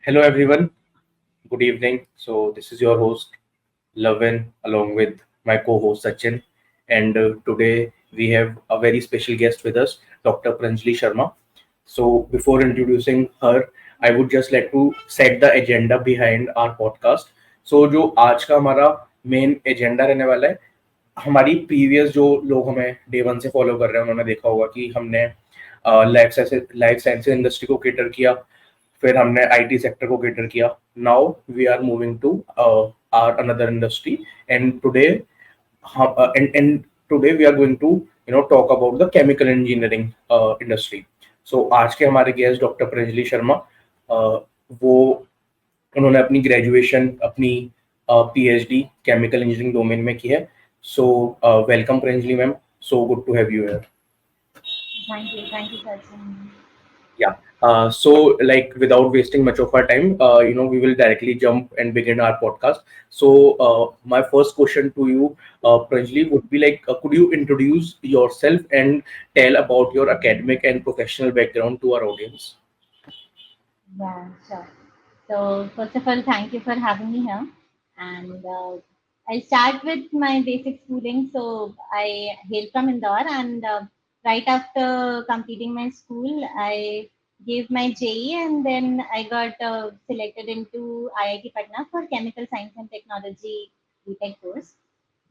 Hello everyone, good evening. So this is your host Lavin along with my co-host Sachin, and today we have a very special guest with us, Dr. Pranjali Sharma. So before introducing her, I would just like to set the agenda behind our podcast. So जो आज का हमारा main agenda रहने वाला है, हमारी previous जो लोग हमें डे वन से फॉलो कर रहे हैं उन्होंने देखा होगा कि हमने लाइफ साइंसेज इंडस्ट्री को केटर किया, फिर हमने आईटी सेक्टर को केटर किया. Now we are moving to our another industry and today and today we are going to talk about the chemical engineering industry. So आज के हमारे गेस्ट डॉक्टर प्रंजलि शर्मा, वो उन्होंने अपनी ग्रेजुएशन, अपनी पीएचडी केमिकल इंजीनियरिंग डोमेन में की है. So welcome Pranjali ma'am, so good to have you here. Thank you, Sachin. Yeah. So, like, without wasting much of our time, we will directly jump and begin our podcast. So, my first question to you, Pranjali, would be like, could you introduce yourself and tell about your academic and professional background to our audience? Yeah, sure. So, first of all, thank you for having me here. And I'll start with my basic schooling. So, I hail from Indore, and right after completing my school, I gave my JE, and then I got selected into IIT Patna for Chemical Science and Technology BTech course.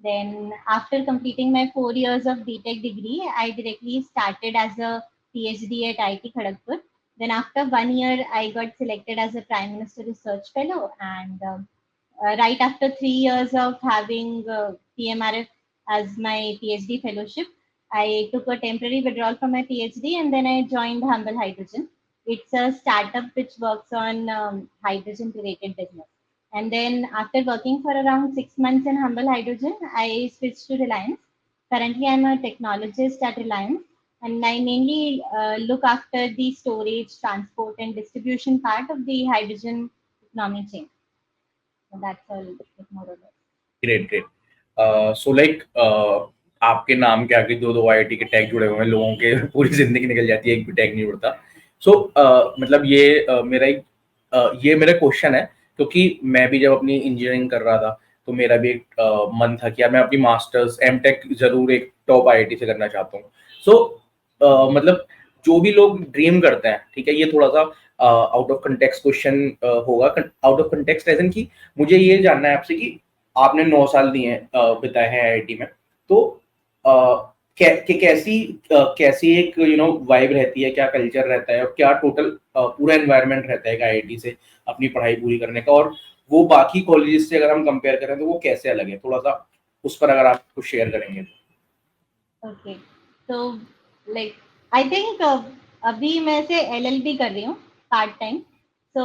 Then, after completing my 4 years of BTech degree, I directly started as a PhD at IIT Kharagpur. Then, after 1 year, I got selected as a Prime Minister Research Fellow. And right after 3 years of having PMRF as my PhD fellowship, I took a temporary withdrawal from my PhD and then I joined Humble Hydrogen. It's a startup which works on hydrogen related business. And then after working for around 6 months in Humble Hydrogen, I switched to Reliance. Currently, I'm a technologist at Reliance and I mainly look after the storage, transport, and distribution part of the hydrogen economy chain. So that's all, more or less. Great, great. So, like, आपके नाम के आगे दो दो IIT के tag जुड़े हुए हैं, लोगों के पूरी जिंदगी निकल जाती है, एक भी टैग नहीं जुड़ता. सो मतलब ये मेरा क्वेश्चन है, क्योंकि मैं भी जब अपनी इंजीनियरिंग कर रहा था तो मेरा भी एक मन था कि यार मैं अपनी मास्टर्स एमटेक जरूर एक टॉप आईआईटी से करना चाहता हूँ. सो मतलब जो भी लोग ड्रीम करते हैं, ठीक है, ये थोड़ा सा आउट ऑफ कंटेक्स्ट क्वेश्चन होगा. Out of context as in की मुझे ये जानना है आपसे कि आपने 9 साल दिए बिताए हैं आईआईटी में, तो कैसी एक वाइब रहती है, क्या कल्चर रहता है और क्या टोटल पूरा एनवायरनमेंट रहता है आईआईटी से अपनी पढ़ाई पूरी करने का, और वो बाकी कॉलेजेस से अगर हम कंपेयर करें तो वो कैसे अलग है, थोड़ा सा उस पर अगर आप कुछ शेयर करेंगे तो. Okay, so like I think अभी मैं से LLB कर रही हूँ पार्ट टाइम. So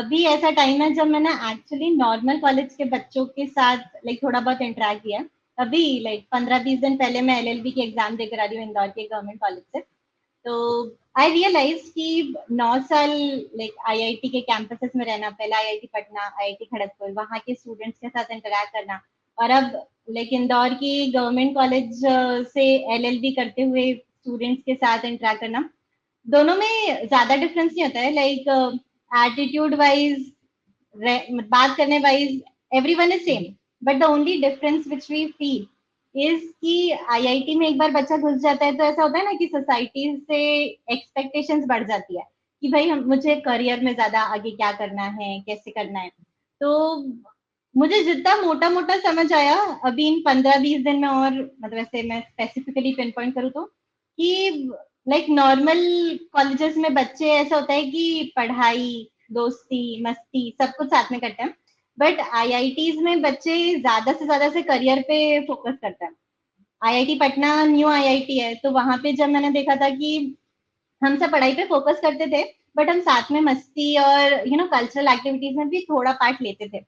अभी ऐसा टाइम है जब मैंने एक्चुअली नॉर्मल कॉलेज के बच्चों के साथ लाइक थोड़ा बहुत इंटरेक्ट किया. अभी लाइक 15-20 दिन पहले मैं LLB की एग्जाम देकर आ रही हूँ इंदौर के गवर्नमेंट कॉलेज से. तो आई रियलाइज कि 9 साल लाइक आईआईटी के कैंपसेस में रहना, पहले आईआईटी पटना, आईआईटी खड़गपुर, वहाँ के स्टूडेंट्स के साथ इंटरेक्ट करना, और अब लाइक इंदौर की गवर्नमेंट कॉलेज से एलएलबी करते हुए स्टूडेंट्स के साथ इंटरेक्ट करना, दोनों में ज्यादा डिफरेंस नहीं होता है. लाइक एटीट्यूड वाइज, बात करने wise everyone is same, but the only difference which we feel is कि आईआईटी में एक बार बच्चा घुस जाता है तो ऐसा होता है ना कि सोसाइटी से एक्सपेक्टेशंस बढ़ जाती है कि भाई हम मुझे करियर में ज्यादा आगे क्या करना है, कैसे करना है. तो मुझे जितना मोटा मोटा समझ आया अभी इन 15-20 दिन में, और मतलब ऐसे मैं स्पेसिफिकली पिन पॉइंट करूँ तो, कि लाइक नॉर्मल कॉलेजेस में बच्चे ऐसा होता है कि पढ़ाई, दोस्ती, मस्ती सब कुछ साथ में करते हैं, बट आईआईटीज में बच्चे ज्यादा से ज्यादा से करियर पे फोकस करते हैं. आईआईटी पटना न्यू आईआईटी है, तो वहां पे जब मैंने देखा था कि हम सब पढ़ाई पे फोकस करते थे बट हम साथ में मस्ती और कल्चरल एक्टिविटीज में भी थोड़ा पार्ट लेते थे.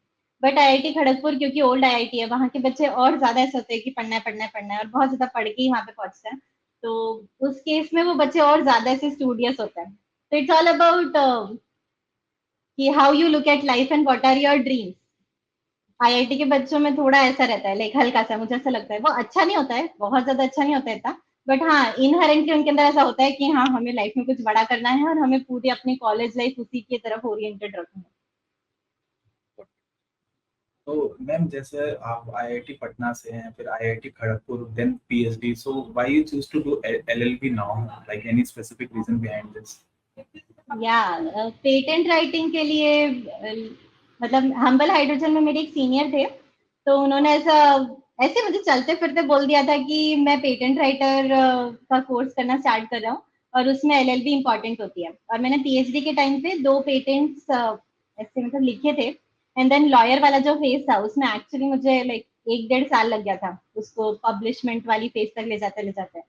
बट आईआईटी खड़गपुर क्योंकि ओल्ड आईआईटी है, वहाँ के बच्चे और ज्यादा ऐसे होते हैं कि पढ़ना है पढ़ना है पढ़ना है, और बहुत ज्यादा पढ़ के ही वहाँ पे पहुंचते हैं. तो उस केस में वो बच्चे और ज्यादा ऐसे स्टूडियस होते हैं. तो इट्स ऑल अबाउट कि how you look at life and what are your dreams. IIT के बच्चों में थोड़ा ऐसा रहता है, लाइक हल्का सा मुझे ऐसा लगता है, वो अच्छा नहीं होता है, बहुत ज्यादा अच्छा नहीं होता है इतना, बट हाँ, इनहेरेंटली उनके अंदर ऐसा होता है कि हाँ, हमें लाइफ में कुछ बड़ा करना है और हमें पूरी अपनी कॉलेज लाइफ उसी की तरफ ओरिएंटेड रखना है। तो मैम जैसे आप आईआईटी पटना से हैं, फिर IIT Kharagpur, then PhD, so why you choose to do LLB now, like any specific reason behind this? या पेटेंट राइटिंग के लिए मतलब हम्बल हाइड्रोजन में मेरे एक सीनियर थे, तो उन्होंने ऐसा ऐसे मुझे चलते फिरते बोल दिया था कि मैं पेटेंट राइटर का कोर्स करना स्टार्ट कर रहा हूँ और उसमें एलएलबी इम्पोर्टेंट होती है। और मैंने पीएचडी के टाइम पे 2 पेटेंट्स ऐसे मतलब लिखे थे। एंड देन लॉयर वाला जो फेज था उसमें एक्चुअली मुझे लाइक 1 डेढ़ साल लग गया था उसको पब्लिशमेंट वाली फेज तक ले जाते।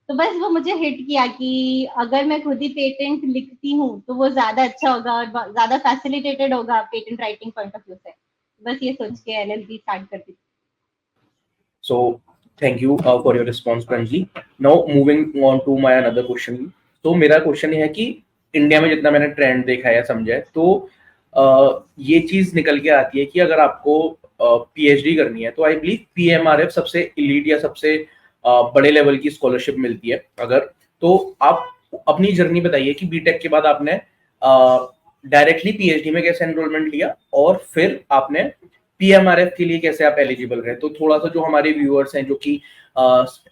तो बस वो मुझे हिट किया कि अगर मैं खुद ही पेटेंट लिखती हूँ तो वो ज्यादा अच्छा होगा और ज्यादा फैसिलिटेटेड होगा patent writing point of view से। बस ये सोच के एलएलबी स्टार्ट कर दी। So thank you for your response, Pranjali. Now moving on to my another question. तो मेरा क्वेश्चन ये है कि इंडिया में जितना मैंने ट्रेंड देखा है समझा है तो ये चीज निकल के आती है कि अगर आपको पीएचडी करनी है तो आई बिलीव पीएमआरएफ सबसे इलीट या सबसे बड़े लेवल की स्कॉलरशिप मिलती है। अगर तो आप अपनी जर्नी बताइए कि बीटेक के बाद आपने डायरेक्टली पीएचडी में कैसे एनरोलमेंट लिया और फिर आपने पीएमआरएफ के लिए कैसे आप एलिजिबल रहे। तो थोड़ा सा जो हमारे व्यूअर्स हैं जो कि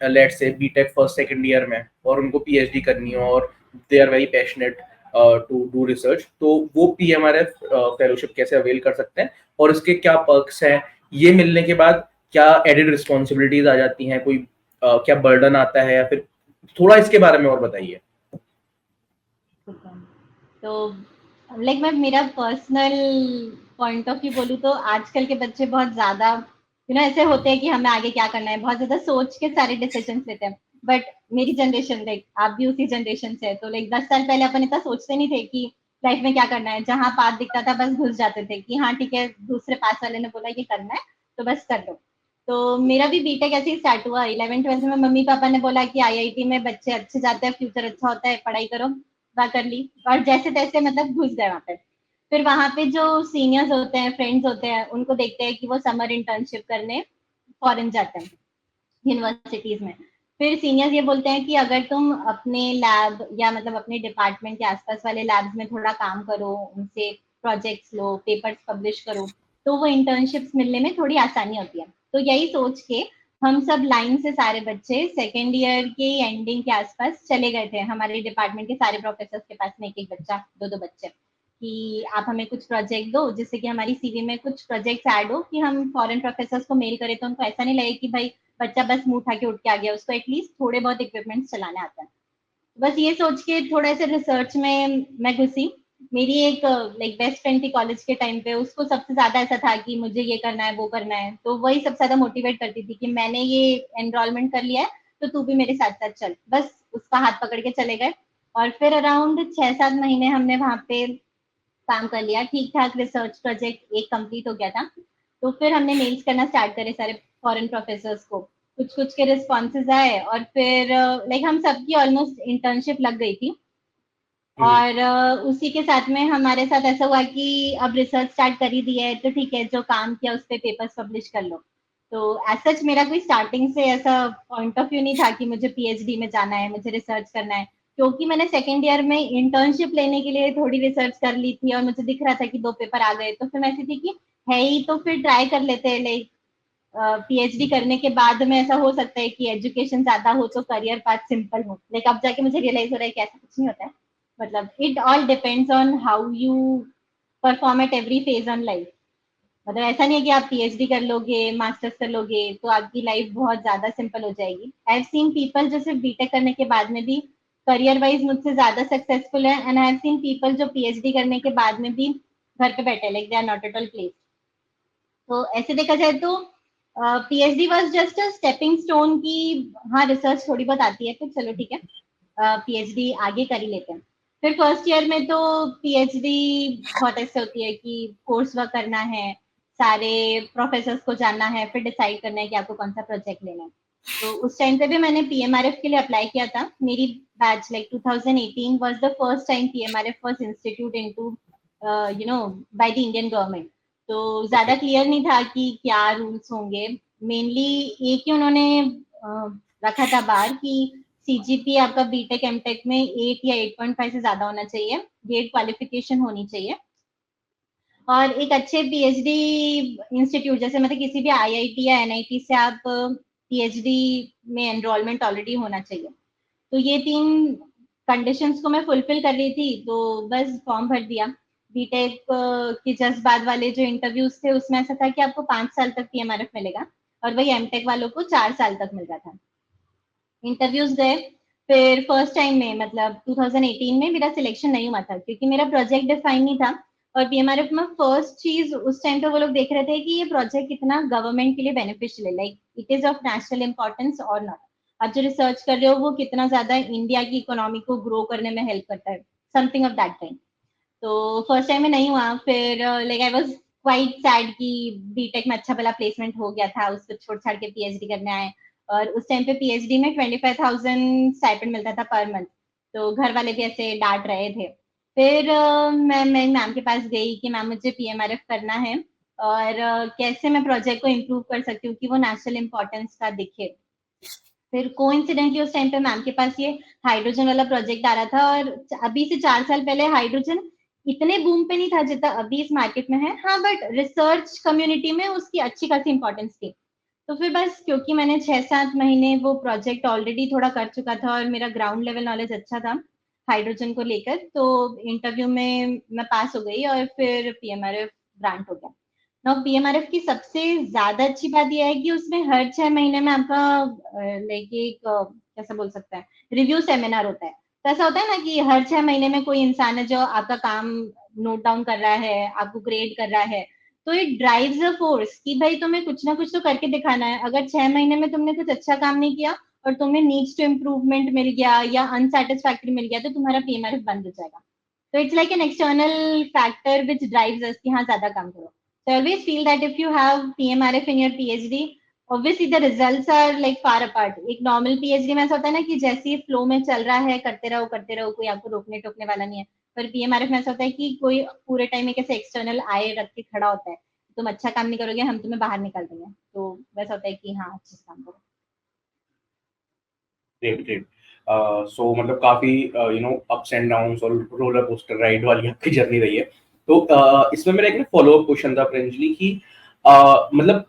let's say BTech first second year में और उनको पीएचडी करनी हो और they are very passionate to do research, तो वो पीएमआरएफ फेलोशिप कैसे अवेल कर सकते हैं और इसके क्या पर्क्स हैं, ये मिलने के बाद क्या एडेड रिस्पॉन्सिबिलिटीज आ जाती हैं, कोई क्या बर्डन आता है, या फिर थोड़ा इसके बारे में और बताइए। तो लाइक मैं मेरा पर्सनल पॉइंट ऑफ व्यू बोलूँ तो आजकल के बच्चे बहुत ज्यादा ऐसे होते हैं कि हमें आगे क्या करना है, बहुत ज्यादा सोच के सारे डिसीजन लेते हैं। बट मेरी जनरेशन लाइक आप भी उसी जनरेशन से है, तो लाइक 10 साल पहले अपन इतना सोचते नहीं थे कि लाइफ में क्या करना है। जहाँ पाथ दिखता था बस घुस जाते थे कि हाँ ठीक है, दूसरे पास वाले ने बोला ये करना है तो बस कर दो। तो मेरा भी बीटेक ऐसे ही स्टार्ट हुआ। 11th 12th में मम्मी पापा ने बोला कि आईआईटी में बच्चे अच्छे जाते हैं, फ्यूचर अच्छा होता है, पढ़ाई करो। वहाँ कर ली और जैसे तैसे मतलब घुस गए वहाँ पे। फिर वहाँ पे जो सीनियर्स होते हैं, फ्रेंड्स होते हैं, उनको देखते हैं कि वो समर इंटर्नशिप करने फॉरेन जाते हैं यूनिवर्सिटीज में। फिर सीनियर्स ये बोलते हैं कि अगर तुम अपने लैब या मतलब अपने डिपार्टमेंट के आसपास वाले लैब्स में थोड़ा काम करो, उनसे प्रोजेक्ट्स लो, पेपर्स पब्लिश करो, तो वो इंटर्नशिप्स मिलने में थोड़ी आसानी होती है। तो यही सोच के हम सब लाइन से सारे बच्चे सेकेंड ईयर के एंडिंग के आसपास चले गए थे हमारे डिपार्टमेंट के सारे प्रोफेसर के पास में, एक एक बच्चा, दो दो बच्चे, कि आप हमें कुछ प्रोजेक्ट दो जिससे कि हमारी सीवी में कुछ प्रोजेक्ट्स ऐड हो कि हम फॉरेन प्रोफेसर्स को मेल करें तो उनको ऐसा नहीं लगे कि भाई बच्चा बस मुंह उठा के उठ के आ गया, उसको एटलीस्ट थोड़े बहुत इक्विपमेंट्स चलाने आता है। बस ये सोच के थोड़ा सा रिसर्च में मैं घुसी। मेरी एक लाइक बेस्ट फ्रेंड थी कॉलेज के टाइम पे, उसको सबसे ज्यादा ऐसा था कि मुझे ये करना है वो करना है, तो वही सबसे ज्यादा मोटिवेट करती थी कि मैंने ये एनरोलमेंट कर लिया है तो तू भी मेरे साथ साथ चल। बस उसका हाथ पकड़ के चले गए और फिर अराउंड 6-7 महीने हमने वहां पे काम कर लिया। ठीक ठाक रिसर्च प्रोजेक्ट एक कंप्लीट हो गया था। तो फिर हमने मेल्स करना स्टार्ट करे सारे फॉरेन प्रोफेसर्स को, कुछ कुछ के रिस्पॉन्सेज आए और फिर लाइक हम सबकी ऑलमोस्ट इंटर्नशिप लग गई थी। और उसी के साथ में हमारे साथ ऐसा हुआ कि अब रिसर्च स्टार्ट कर ही दिया है तो ठीक है, जो काम किया उस पर पेपर्स पब्लिश कर लो। तो एज सच मेरा कोई स्टार्टिंग से ऐसा पॉइंट ऑफ व्यू नहीं था कि मुझे पीएचडी में जाना है, मुझे रिसर्च करना है। क्योंकि मैंने सेकेंड ईयर में इंटर्नशिप लेने के लिए थोड़ी रिसर्च कर ली थी और मुझे दिख रहा था कि 2 पेपर आ गए, तो फिर मैं ऐसी थी कि है ही तो फिर ट्राई कर लेते हैं। लाइक पीएचडी करने के बाद में ऐसा हो सकता है कि एजुकेशन ज्यादा हो तो करियर पाथ सिंपल हो, लेकिन अब जाके मुझे रियलाइज हो रहा है कि ऐसा कुछ नहीं होता है। मतलब it all depends on how you perform at every phase on life. मतलब ऐसा नहीं है कि आप पीएचडी कर लोगे, मास्टर्स कर लोगे तो आपकी लाइफ बहुत ज्यादा सिंपल हो जाएगी। आई हैव सीन पीपल जो सिर्फ बीटेक करने के बाद में भी करियर वाइज मुझसे ज्यादा सक्सेसफुल है, and I have seen people जो पीएचडी करने के बाद में भी घर पे बैठे, like they are not at all place. तो ऐसे देखा जाए तो PhD was just a stepping stone की। हाँ, रिसर्च थोड़ी बहुत आती है फिर चलो ठीक है, पीएचडी आगे कर ही लेते हैं। फिर फर्स्ट ईयर में तो पीएचडी बहुत ऐसे होती है कि कोर्स वर्क करना है, सारे प्रोफेसर्स को जानना है, फिर डिसाइड करना है कि आपको कौन सा प्रोजेक्ट लेना है। तो उस टाइम पे भी मैंने पीएमआरएफ के लिए अप्लाई किया था। मेरी batch like 2018 was the first time PMRF was institute into by the Indian government. तो ज्यादा क्लियर नहीं था कि क्या रूल्स होंगे। मेनली एक ही उन्होंने रखा था बार कि CGP आपका बीटेक एमटेक में 8 या 8.5 से ज्यादा होना चाहिए, गेट क्वालिफिकेशन होनी चाहिए, और एक अच्छे पीएचडी इंस्टीट्यूट जैसे मतलब किसी भी आईआईटी या एनआईटी से आप पीएचडी में एनरोलमेंट ऑलरेडी होना चाहिए। तो ये 3 कंडीशंस को मैं फुलफिल कर रही थी, तो बस फॉर्म भर दिया। बीटेक के जस्ट बाद वाले जो इंटरव्यूज थे उसमें ऐसा था कि आपको 5 साल तक पीएमआरएफ मिलेगा, और वही एमटेक वालों को 4 साल तक मिल रहा था। इंटरव्यूज गए, फिर फर्स्ट टाइम में मतलब 2018 में मेरा सिलेक्शन नहीं हुआ था क्योंकि मेरा प्रोजेक्ट डिफाइन नहीं था। और पीएमआरएफ में फर्स्ट चीज उस टाइम पे वो लोग देख रहे थे कि ये प्रोजेक्ट कितना गवर्नमेंट के लिए बेनिफिशियल है, like it is of national importance और नॉट। आप जो रिसर्च कर रहे हो वो कितना ज्यादा इंडिया की इकोनॉमी को ग्रो करने में हेल्प करता है, समथिंग ऑफ दैट काइंड। तो फर्स्ट टाइम में नहीं हुआ, फिर like I was quite sad कि बीटेक में अच्छा भला प्लेसमेंट हो गया था, उसको छोड़ छाड़ के पीएचडी करने आए। और उस टाइम पे पीएचडी में 25,000 स्टाइपेंड मिलता था पर मंथ, तो घर वाले भी ऐसे डांट रहे थे। फिर मैं मैम के पास गई कि मैम मुझे पीएमआरएफ करना है, और कैसे मैं प्रोजेक्ट को इम्प्रूव कर सकती हूँ कि वो नेशनल इंपॉर्टेंस का दिखे। फिर कोइंसिडेंटली उस टाइम पे मैम के पास ये हाइड्रोजन वाला प्रोजेक्ट आ रहा था, और अभी से 4 साल पहले हाइड्रोजन इतने बूम पे नहीं था जितना अभी इस मार्केट में है, हाँ, बट रिसर्च कम्युनिटी में उसकी अच्छी खासी इंपॉर्टेंस थी। तो फिर बस क्योंकि मैंने 6-7 महीने वो प्रोजेक्ट ऑलरेडी थोड़ा कर चुका था और मेरा ग्राउंड लेवल नॉलेज अच्छा था हाइड्रोजन को लेकर, तो इंटरव्यू में मैं पास हो गई और फिर पीएमआरएफ ग्रांट हो गया। नाउ पीएमआरएफ की सबसे ज्यादा अच्छी बात यह है कि उसमें हर 6 महीने में आपका लाइक एक कैसा बोल सकता है, रिव्यू सेमिनार होता है। तो ऐसा होता है ना कि हर 6 महीने में कोई इंसान है जो आपका काम नोट डाउन कर रहा है, आपको ग्रेड कर रहा है। तो इट ड्राइव्स अ फोर्स कि भाई तुम्हें कुछ ना कुछ तो करके दिखाना है। अगर 6 महीने में तुमने कुछ अच्छा काम नहीं किया और तुम्हें नीड्स टू इम्प्रूवमेंट मिल गया या अनसेटिस्फैक्ट्री मिल गया, तो तुम्हारा पीएमआरएफ बंद हो जाएगा। तो it's like an external factor which drives अस कि हाँ ज्यादा काम करो। So I always feel that if you have PMRF in your PhD, obviously the results are like far apart. एक normal PhD में ऐसा होता है ना कि जैसे ही फ्लो में चल रहा है करते रहो, कोई आपको रोकने टोकने वाला नहीं है। पर PMRF में ऐसा होता है कि कोई पूरे टाइम एक ऐसे एक्सटर्नल आए रख के खड़ा होता है, तुम अच्छा काम नहीं करोगे हम तुम्हें बाहर निकाल देंगे। तो वैसा होता है कि हाँ अच्छे से काम करो। Great great. सो मतलब काफी अप्स एंड डाउन्स और रोलर कोस्टर राइड वाली आपकी जर्नी रही है। तो इसमें मेरा एक फॉलो अप क्वेश्चन था प्रिंसली कि मतलब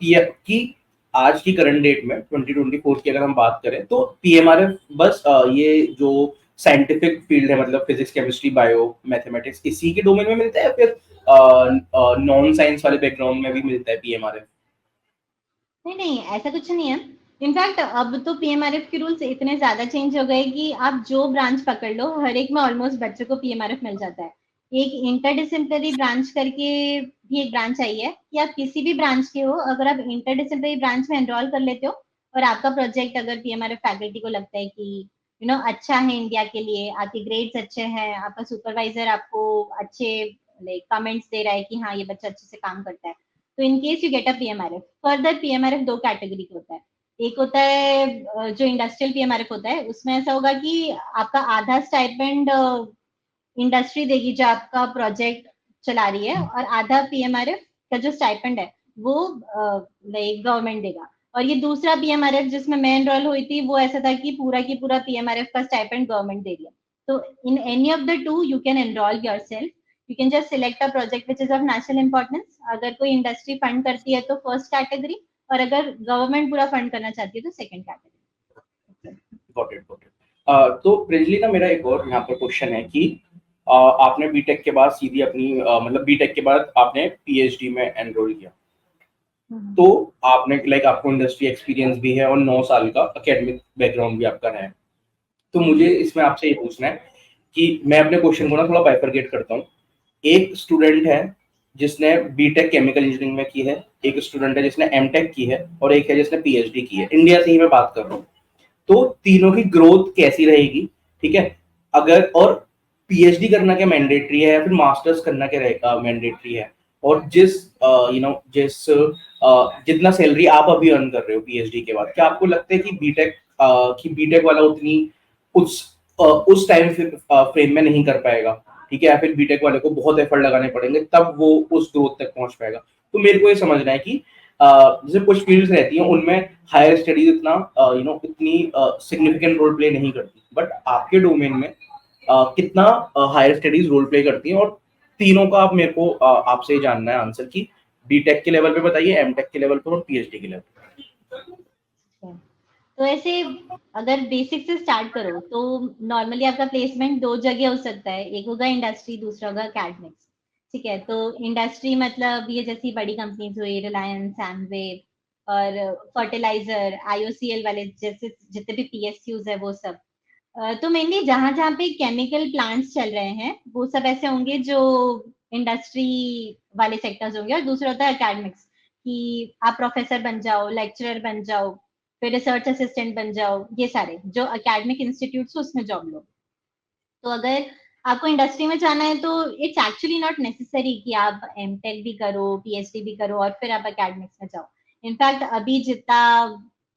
कि आज की करंट डेट में 2024 की अगर हम बात करें तो पीएमआरएफ बस ये जो साइंटिफिक फील्ड है मतलब फिजिक्स केमिस्ट्री बायो मैथमेटिक्स इसी के डोमेन में मिलता है या फिर नॉन साइंस वाले बैकग्राउंड में भी मिलता है पीएमआरएफ? नहीं, ऐसा कुछ नहीं है। इनफैक्ट अब तो पीएमआरएफ के रूल्स इतने ज्यादा चेंज हो गए कि आप जो ब्रांच पकड़ लो हर एक में ऑलमोस्ट बच्चों को पीएमआरएफ मिल जाता है। एक इंटरडिसिप्लिनरी ब्रांच करके भी एक ब्रांच आई है कि आप किसी भी ब्रांच के हो, अगर आप इंटरडिसिप्लिनरी ब्रांच में एनरोल कर लेते हो और आपका प्रोजेक्ट अगर पीएमआरएफ फैकल्टी को लगता है कि अच्छा है इंडिया के लिए, आपके ग्रेड्स अच्छे हैं, आपका सुपरवाइजर आपको अच्छे लाइक कमेंट्स दे रहा है कि हाँ ये बच्चा अच्छे से काम करता है, तो in case you get a PMRF. Further PMRF 2 category का होता है। एक होता है जो इंडस्ट्रियल पीएमआरएफ होता है, उसमें ऐसा होगा कि आपका आधा स्टाइपेंड इंडस्ट्री देगी जो आपका प्रोजेक्ट चला रही है, और आधा पीएमआरएफ का जो स्टाइपेंड है वो लाइक गवर्नमेंट देगा। और ये दूसरा पीएमआरएफ जिसमें मैं एनरोल हुई थी वो ऐसा था कि पूरा की पूरा पीएमआरएफ का स्टाइपेंड गवर्नमेंट दे रही है। तो in any of the two you can enrol yourself. You can just select a project which is of national importance. अगर कोई इंडस्ट्री फंड करती है तो फर्स्ट कैटेगरी, और अगर गवर्नमेंट पूरा फंड करना चाहती है तो second category. Got it got it. तो प्रिंसली ना मेरा एक और यहाँ पर क्वेश्चन है कि आपने बीटेक के बाद सीधी अपनी मतलब बीटेक के बाद आपने पीएचडी में एनरोल किया, तो आपने लाइक आपको इंडस्ट्री एक्सपीरियंस भी है और 9 साल का एकेडमिक बैकग्राउंड भी आपका है। तो मुझे इसमें आपसे ये पूछना है कि मैं अपने क्वेश्चन को ना थोड़ा बाइफरकेट करता हूँ। एक स्टूडेंट है जिसने बीटेक केमिकल इंजीनियरिंग में की है, एक स्टूडेंट है जिसने एमटेक की है, और एक है जिसने पीएचडी की है। इंडिया से ही मैं बात कर रहा हूँ। तो तीनों की ग्रोथ कैसी रहेगी, ठीक है? अगर और पीएचडी करना क्या मैंडेटरी है या फिर मास्टर्स करना क्या मैंडेटरी है? और जिस जिस जितना सैलरी आप अभी अर्न कर रहे हो पीएचडी के बाद, क्या आपको लगता है कि बीटेक वाला उतनी उस टाइम फ्रेम में नहीं कर पाएगा, ठीक है? या फिर बीटेक वाले को बहुत एफर्ट लगाने पड़ेंगे तब वो उस ग्रोथ तक पहुंच पाएगा? तो मेरे को ये समझना है कि जैसे कुछ फील्ड्स रहती हैं उनमें हायर स्टडीज इतना इतनी सिग्निफिकेंट रोल प्ले नहीं करती, बट आपके डोमेन में कितना हायर स्टडीज रोल प्ले करती हैं, और तीनों का आप मेरे को आपसे ही जानना है आंसर की बीटेक के लेवल पे बताइए, एमटेक के लेवल पर और पीएचडी के लेवल पे। तो ऐसे अगर बेसिक से स्टार्ट करो तो नॉर्मली आपका प्लेसमेंट 2 जगह हो सकता है, एक होगा इंडस्ट्री, दूसरा होगा एकेडमिक्स। ठीक है, तो इंडस्ट्री मतलब ये जैसी बड़ी कंपनीज हुई, रिलायंस, एमवे और फर्टिलाइजर, आईओसीएल वाले जैसे जितने भी पीएसयूज है वो सब। तो मेनली जहां जहां पे केमिकल प्लांट्स चल रहे हैं वो सब ऐसे होंगे जो इंडस्ट्री वाले सेक्टर्स होंगे, और दूसरा होता है एकेडमिक्स कि आप प्रोफेसर बन जाओ, लेक्चरर बन जाओ, फिर रिसर्च असिस्टेंट बन जाओ, ये सारे जो एकेडमिक इंस्टीट्यूट्स उसमें जॉब लो। तो अगर आपको इंडस्ट्री में जाना है तो इट्स एक्चुअली नॉट नेसेसरी कि आप एमटेक भी करो, पीएचडी भी करो और फिर आप एकेडमिक्स में जाओ। इनफैक्ट अभी जितना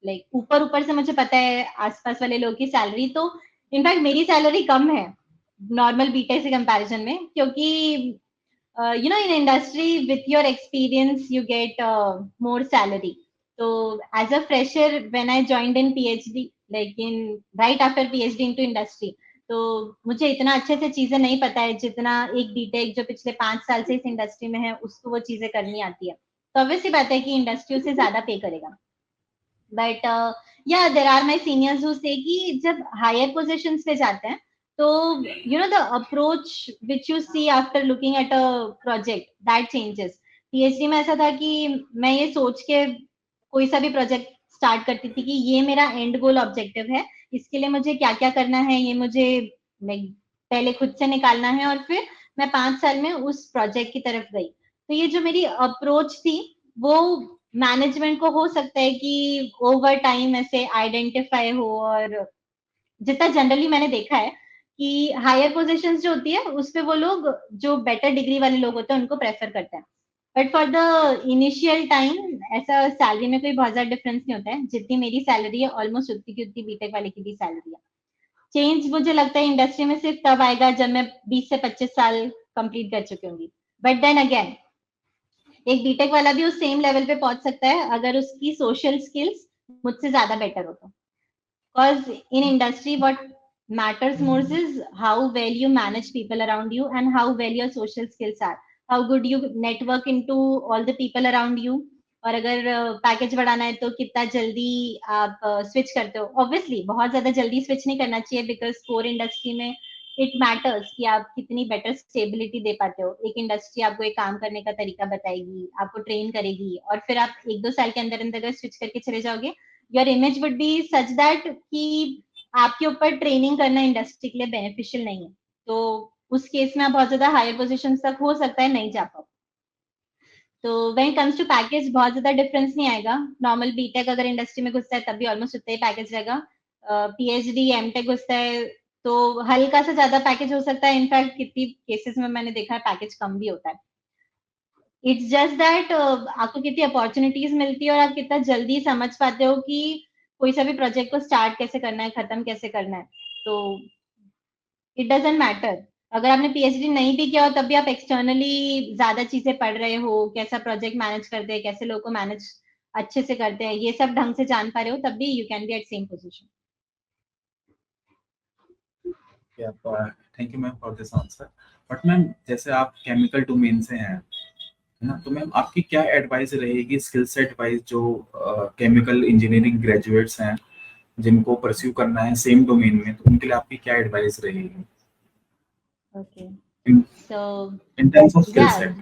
लाइक ऊपर ऊपर से मुझे पता है आसपास वाले लोगों की सैलरी, तो इनफैक्ट मेरी सैलरी कम है नॉर्मल बीटेक से कंपैरिजन में, क्योंकि you know in industry with your experience you get more salary. So as a fresher when I joined in phd, like in right after phd into industry, तो मुझे इतना अच्छे से चीजें नहीं पता है जितना एक बीटेक जो पिछले 5 साल से इस इंडस्ट्री में है उसको वो चीजें करनी आती है। तो ऑब्वियसली बात है कि इंडस्ट्री उससे ज्यादा पे करेगा, but yeah there are my seniors who say कि जब हायर पोजिशंस पे जाते हैं तो you know the approach which you see after looking at a project that changes. PhD में ऐसा था कि मैं ये सोच के कोई सा भी प्रोजेक्ट स्टार्ट करती थी कि ये मेरा एंड गोल ऑब्जेक्टिव है, इसके लिए मुझे क्या क्या करना है ये मुझे like, पहले खुद से निकालना है, और फिर मैं 5 साल में उस प्रोजेक्ट की तरफ गई। तो ये जो मेरी अप्रोच थी वो मैनेजमेंट को हो सकता है कि ओवर टाइम ऐसे आइडेंटिफाई हो, और जितना जनरली मैंने देखा है कि हायर पोजीशंस जो होती है उस पे वो लोग जो बेटर डिग्री वाले लोग होते हैं उनको प्रेफर करते हैं, but for the initial time ऐसा सैलरी में कोई बहुत ज्यादा डिफरेंस नहीं होता है। जितनी मेरी सैलरी है ऑलमोस्ट उतनी की उतनी बीटेक वाले की भी सैलरी है। चेंज मुझे लगता है इंडस्ट्री में सिर्फ तब आएगा जब मैं 20 से 25 साल कंप्लीट कर चुकी होंगी, बट देन अगेन एक बीटेक वाला भी उस सेम लेवल पे पहुंच सकता है अगर उसकी सोशल स्किल्स मुझसे ज्यादा बेटर हो तो। Because in industry, what matters most is how well you manage people around you and how well your social skills are. How good you network into all the people around you. और अगर package बढ़ाना है तो कितना जल्दी आप switch करते हो। ऑब्वियसली बहुत ज्यादा जल्दी स्विच नहीं करना चाहिए, बिकॉज कोर इंडस्ट्री में इट मैटर्स कि आप कितनी बेटर स्टेबिलिटी दे पाते हो। एक इंडस्ट्री आपको एक काम करने का तरीका बताएगी, आपको ट्रेन करेगी, और फिर आप 1-2 साल के अंदर अंदर स्विच करके चले जाओगे, your image would be such that कि आपके ऊपर ट्रेनिंग करना इंडस्ट्री के लिए बेनिफिशियल नहीं है। तो उस केस में आप बहुत ज्यादा हायर पोजीशन तक हो सकता है नहीं जा पाओ। तो व्हेन कम्स टू पैकेज बहुत ज्यादा डिफरेंस नहीं आएगा। नॉर्मल बीटेक अगर इंडस्ट्री में घुसता है तब भी ऑलमोस्ट उतना ही पैकेज रहेगा। पीएचडी एमटेक घुसता है तो हल्का सा ज्यादा पैकेज हो सकता है। इनफैक्ट कितनी केसेस में मैंने देखा है पैकेज कम भी होता है। इट्स जस्ट दैट आपको कितनी अपॉर्चुनिटीज मिलती है और आप कितना जल्दी समझ पाते हो कि कोई सा भी प्रोजेक्ट को स्टार्ट कैसे करना है, खत्म कैसे करना है। तो इट डजेंट मैटर अगर आपने पीएचडी नहीं भी किया हो तब भी आप एक्सटर्नली ज्यादा चीजें पढ़ रहे हो, कैसा प्रोजेक्ट मैनेज करते हैं, कैसे लोगों को मैनेज अच्छे से करते हैं, ये सब ढंग से जान पा रहे हो, तब भी you can be at same position. Thank you ma'am for this answer. But ma'am जैसे आप केमिकल डोमेन से हैं, है ना, तो मैम आपकी क्या एडवाइस रहेगी स्किल सेट वाइज जो केमिकल इंजीनियरिंग ग्रेजुएट्स हैं जिनको परस्यू करना है सेम डोमेन में, तो उनके लिए आपकी क्या एडवाइस रहेगी? Okay, in so in terms of skill set.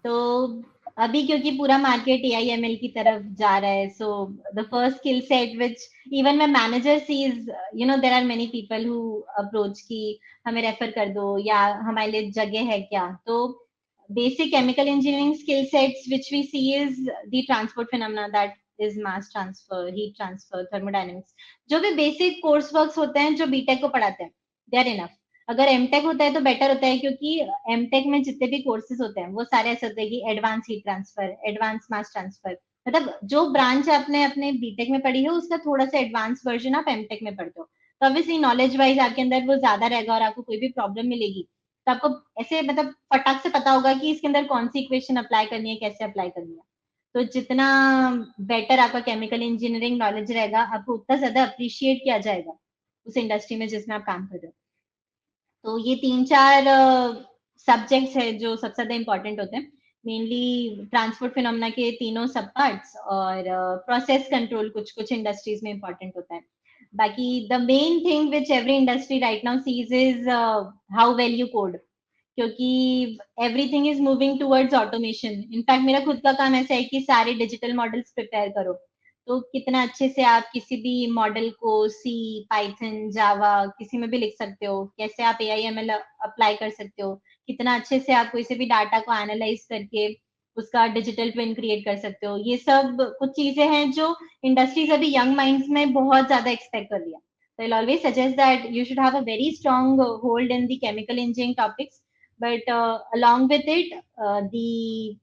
तो अभी क्योंकि पूरा मार्केट एआईएमएल की तरफ जा रहा है, so the first skill set which even my manager sees, you know there are many people who approach कि हमें रेफर कर दो या हमारे लिए जगह है क्या। तो basic chemical engineering skill sets which we see is the transport phenomena, that is mass transfer, heat transfer, thermodynamics। जो भी बेसिक कोर्स वर्क्स होते हैं जो बीटेक को पढ़ाते हैं दे आर इनफ। अगर एमटेक होता है तो बेटर होता है, क्योंकि एमटेक में जितने भी कोर्सेज होते हैं वो सारे ऐसे होते हैं कि advance heat transfer, advance mass transfer, मतलब जो ब्रांच आपने अपने बीटेक में पढ़ी है उसका थोड़ा सा एडवांस वर्जन आप एमटेक में पढ़ते हो। तो ऑब्वियसली नॉलेज वाइज आपके अंदर वो ज्यादा रहेगा और आपको कोई भी प्रॉब्लम मिलेगी तो आपको ऐसे मतलब फटाक से पता होगा कि इसके अंदर कौन सी इक्वेशन अप्लाई करनी है, कैसे अप्लाई करनी है। तो जितना बेटर आपका केमिकल इंजीनियरिंग नॉलेज रहेगा, आपको उतना ज्यादा अप्रिशिएट किया जाएगा उस इंडस्ट्री में जिसमें आप काम कर रहे हो। तो ये 3-4 सब्जेक्ट्स है जो सबसे ज्यादा इंपॉर्टेंट होते हैं। मेनली ट्रांसपोर्ट फिनोमेना के तीनों सब पार्ट्स और प्रोसेस कंट्रोल कुछ इंडस्ट्रीज में इंपॉर्टेंट होता है। बाकी the main thing which every industry right now sees is how well you code, क्योंकि everything is moving towards automation. In fact मेरा खुद का काम ऐसा है कि सारे डिजिटल मॉडल्स प्रिपेयर करो, तो कितना अच्छे से आप किसी भी मॉडल को सी, पाइथन, जावा किसी में भी लिख सकते हो, कैसे आप AIML अप्लाई कर सकते हो, कितना अच्छे से आप कोई से भी डाटा को एनालाइज करके उसका डिजिटल ट्विन क्रिएट कर सकते हो। ये सब कुछ चीजें हैं जो इंडस्ट्रीज अभी यंग माइंड्स में बहुत ज्यादा एक्सपेक्ट कर लिया। So I'll always suggest that you should have a very strong hold in the chemical engineering topics, but along with it, the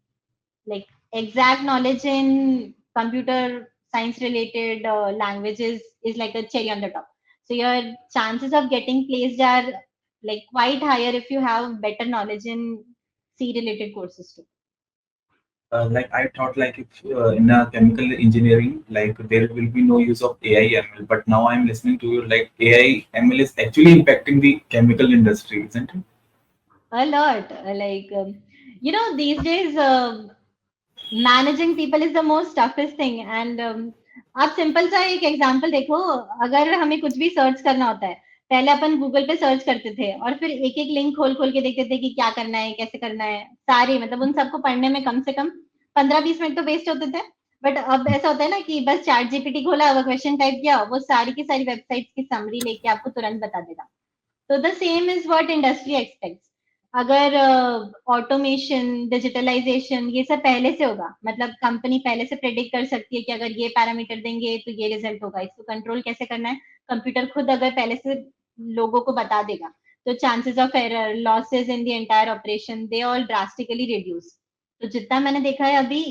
like exact knowledge in computer science related languages is like a cherry on the top. So your chances of getting placed are like quite higher if you have better knowledge in C related courses too. Like I thought, like if in a chemical engineering, like there will be no use of AI/ML, but now I'm listening to you, like AI/ML is actually impacting the chemical industry, isn't it? A lot. Like, these days, managing people is the most toughest thing. And आप simple सा एक example देखो, अगर हमें कुछ भी search करना होता है, पहले अपन गूगल पे सर्च करते थे और फिर एक एक लिंक खोल खोल के देखते थे कि क्या करना है, कैसे करना है, सारे मतलब उन सबको पढ़ने में कम से कम 15-20 मिनट तो वेस्ट होते थे। बट अब ऐसा होता है ना कि बस चैट जीपीटी खोला, वो क्वेश्चन टाइप किया, वो सारी की सारी वेबसाइट्स की समरी लेके आपको तुरंत बता देगा। तो the same is what industry aspects. अगर ऑटोमेशन, डिजिटलाइजेशन ये सब पहले से होगा, मतलब कंपनी पहले से प्रेडिक्ट कर सकती है कि अगर ये पैरामीटर देंगे तो ये रिजल्ट होगा, इसको कंट्रोल कैसे करना है कंप्यूटर खुद अगर पहले से लोगों को बता देगा, तो chances of error, losses in the entire operation, they all drastically reduce. तो जितना मैंने देखा है अभी,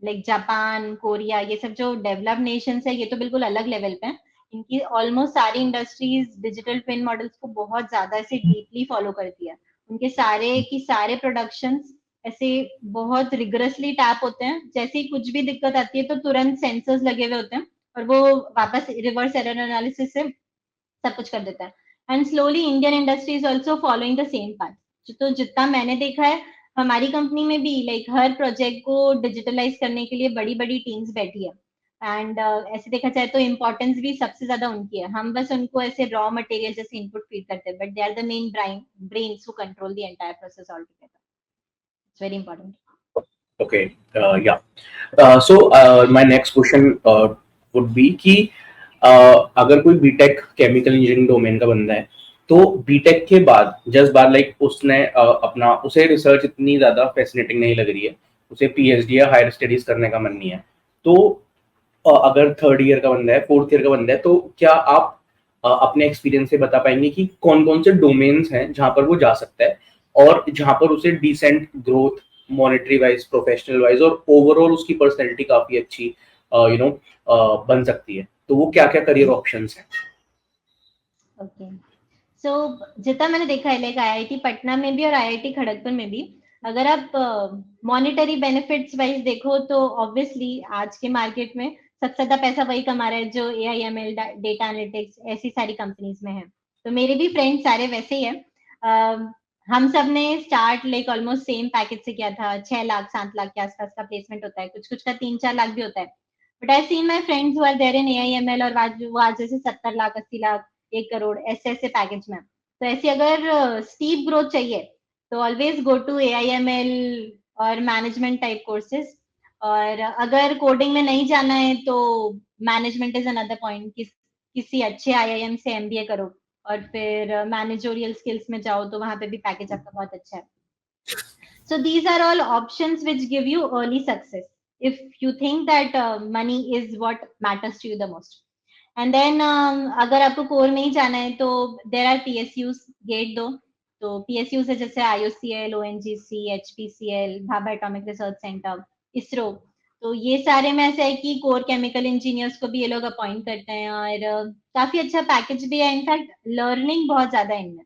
लाइक जापान, कोरिया, ये सब जो डेवलप्ड नेशंस है, ये तो बिल्कुल अलग लेवल पे हैं। इनकी ऑलमोस्ट सारी इंडस्ट्रीज डिजिटल ट्विन मॉडल्स को बहुत ज्यादा ऐसे डीपली फॉलो करती है। उनके सारे की सारे प्रोडक्शंस ऐसे बहुत रिगरसली टैप होते हैं। जैसे ही कुछ भी दिक्कत आती है तो तुरंत सेंसर्स लगे हुए होते हैं और वो वापस रिवर्स एरर एनालिसिस से सब कुछ कर देता है। And slowly Indian industry is also following the same path. तो जितना मैंने देखा है हमारी कंपनी में भी, लाइक हर प्रोजेक्ट को डिजिटलाइज करने के लिए बड़ी बड़ी टीम्स बैठी है। एंड ऐसे देखा जाए तो इम्पोर्टेंस भी सबसे ज्यादा उनकी है। हम बस उनको ऐसे रॉ मटेरियल जैसे इनपुट फीड करते हैं, but they are the main brains who control the entire process altogether. It's very important. Okay. Yeah. So my next question would be कि अगर कोई बीटेक केमिकल इंजीनियरिंग डोमेन का बंदा है, तो बीटेक के बाद जस्ट बार लाइक उसने अपना, उसे रिसर्च इतनी ज्यादा फैसिनेटिंग नहीं लग रही है, उसे पीएचडी या हायर स्टडीज करने का मन नहीं है, तो अगर थर्ड ईयर का बंदा है, फोर्थ ईयर का बंदा है, तो क्या आप अपने एक्सपीरियंस से बता पाएंगे कि कौन कौन से डोमेन्स हैं जहां पर वो जा सकता है और जहां पर उसे decent growth, monetary wise, professional wise और ओवरऑल उसकी पर्सनैलिटी काफी अच्छी बन सकती है, तो वो क्या क्या करियर ऑप्शंस हैं? ओके, सो जितना मैंने देखा है, लाइक आईआईटी पटना में भी और आईआईटी खड़गपुर में भी, अगर आप मॉनेटरी बेनिफिट्स वाइज देखो तो ऑब्वियसली आज के मार्केट में सबसे ज्यादा पैसा वही कमा रहा है जो AIML, डेटा एनालिटिक्स, ऐसी सारी कंपनीज में है। तो मेरे भी फ्रेंड्स सारे वैसे ही है। हम सब ने start like almost same package से किया था। 6 लाख 7 लाख के आसपास का प्लेसमेंट होता है, कुछ कुछ का 3-4 लाख भी होता है। But I seen my friends who are there in AIML और वो आज जैसे 70 लाख 80 लाख 1 करोड़ ऐसे ऐसे पैकेज में। तो ऐसी अगर स्टीप ग्रोथ चाहिए तो ऑलवेज गो टू AIML और मैनेजमेंट टाइप कोर्सेज। और अगर कोडिंग में नहीं जाना है तो मैनेजमेंट इज अनदर पॉइंट, किसी अच्छे IIM से MBA करो और फिर मैनेजोरियल स्किल्स में जाओ, तो वहां पे भी पैकेज आपका बहुत अच्छा है। So these are all options which give you early success if you think that money is what matters to you the most. And then अगर आपको कोर में ही जाना है तो there are PSUs, गेट 2। तो PSUs है जैसे IOCL, ONGC, HPCL, Bhabha atomic research centre, ISRO. तो ये सारे में ऐसा है कि कोर केमिकल इंजीनियर्स को भी ये लोग अपॉइंट करते हैं और काफी अच्छा पैकेज भी है। इनफैक्ट लर्निंग बहुत ज्यादा है इनमें,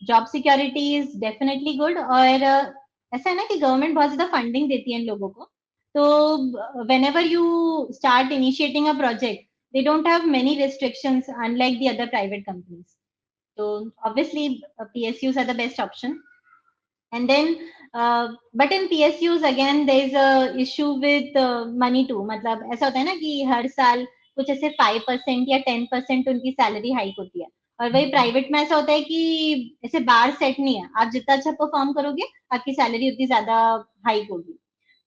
job security is definitely good. और ऐसा है ना कि गवर्नमेंट बहुत ज्यादा फंडिंग देती है इन लोगों को, तो whenever you start initiating a project, they don't have many restrictions unlike the other private companies. So obviously PSUs are the best option. And then but in PSUs again there is a issue with money too. मतलब ऐसा होता है ना कि हर साल कुछ ऐसे 5% या 10% उनकी सैलरी हाइक होती है, और वही प्राइवेट में ऐसा होता है कि ऐसे बार सेट नहीं है, आप जितना अच्छा परफॉर्म करोगे आपकी सैलरी उतनी ज्यादा हाइक होगी.